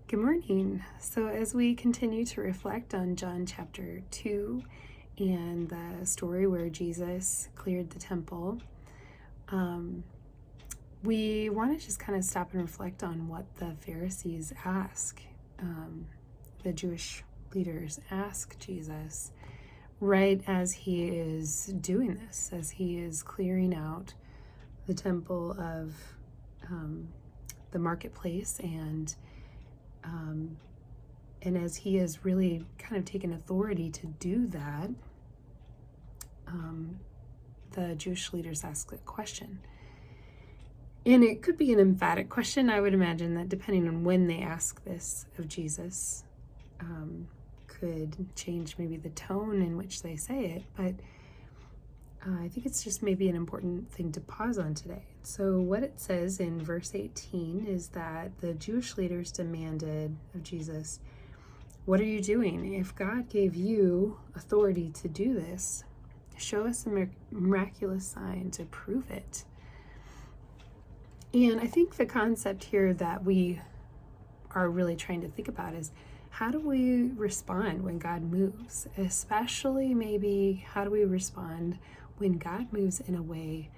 Good morning. So, as we continue to reflect on John chapter 2 and the story where Jesus cleared the temple, we want to just kind of stop and reflect on what the Pharisees ask. The Jewish leaders ask Jesus right as he is doing this, as he is clearing out the temple of the marketplace and as he has really kind of taken authority to do that, the Jewish leaders ask a question. And it could be an emphatic question. I would imagine that depending on when they ask this of Jesus, could change maybe the tone in which they say it. But I think it's just maybe an important thing to pause on today. So what it says in verse 18 is that the Jewish leaders demanded of Jesus, "What are you doing? If God gave you authority to do this, show us a miraculous sign to prove it." And I think the concept here that we are really trying to think about is, how do we respond when God moves? Especially maybe, how do we respond when God moves in a way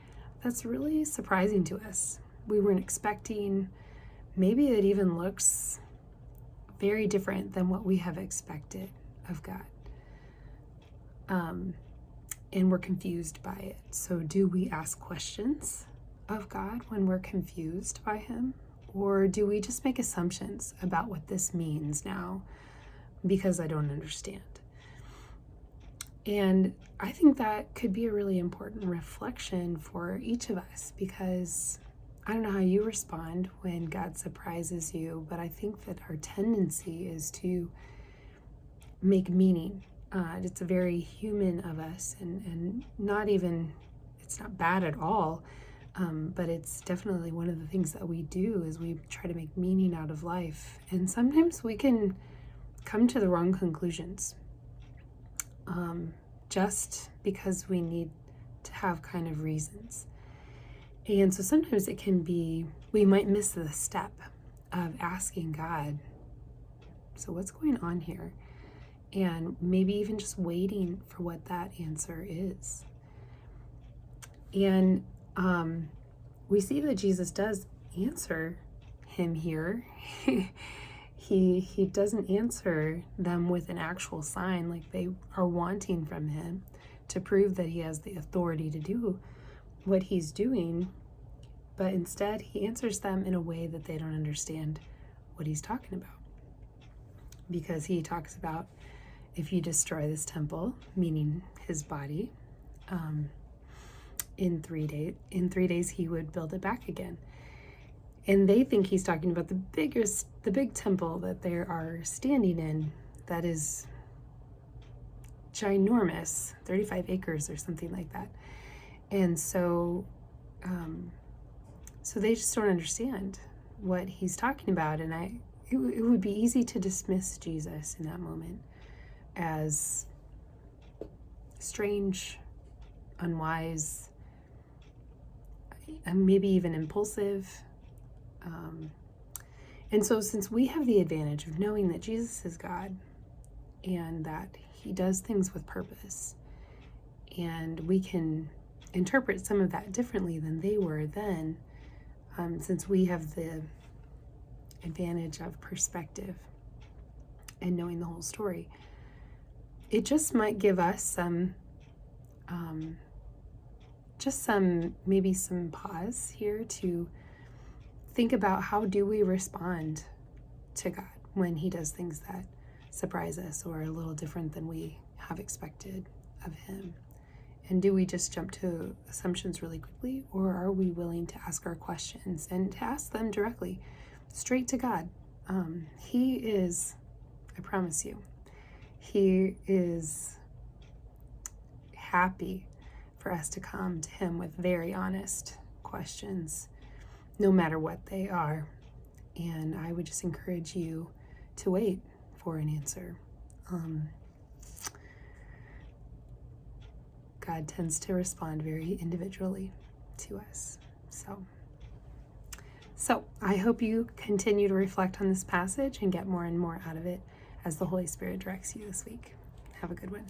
that's really surprising to us? We weren't expecting. Maybe it even looks very different than what we have expected of God. And we're confused by it. So do we ask questions of God when we're confused by him? Or do we just make assumptions about what this means now because I don't understand? And I think that could be a really important reflection for each of us, because I don't know how you respond when God surprises you, but I think that our tendency is to make meaning. It's a very human of us, and not even, it's not bad at all, but it's definitely one of the things that we do is we try to make meaning out of life. And sometimes we can come to the wrong conclusions just because we need to have kind of reasons. And so sometimes it can be, we might miss the step of asking God, so what's going on here? And maybe even just waiting for what that answer is. And we see that Jesus does answer him here. He doesn't answer them with an actual sign like they are wanting from him to prove that he has the authority to do what he's doing, but instead he answers them in a way that they don't understand what he's talking about. Because he talks about, if you destroy this temple, meaning his body, in 3 days he would build it back again. And they think he's talking about the big temple that they are standing in, that is ginormous, 35 acres or something like that. And so they just don't understand what he's talking about. And it would be easy to dismiss Jesus in that moment as strange, unwise, and maybe even impulsive. And so since we have the advantage of knowing that Jesus is God and that he does things with purpose, and we can interpret some of that differently than they were then, since we have the advantage of perspective and knowing the whole story, it just might give us some maybe some pause here to think about, how do we respond to God when he does things that surprise us or are a little different than we have expected of him? And do we just jump to assumptions really quickly, or are we willing to ask our questions and to ask them directly, straight to God? He is, I promise you, he is happy for us to come to him with very honest questions, no matter what they are. And I would just encourage you to wait for an answer. God tends to respond very individually to us. So So I hope you continue to reflect on this passage and get more and more out of it as the Holy Spirit directs you this week. Have a good one.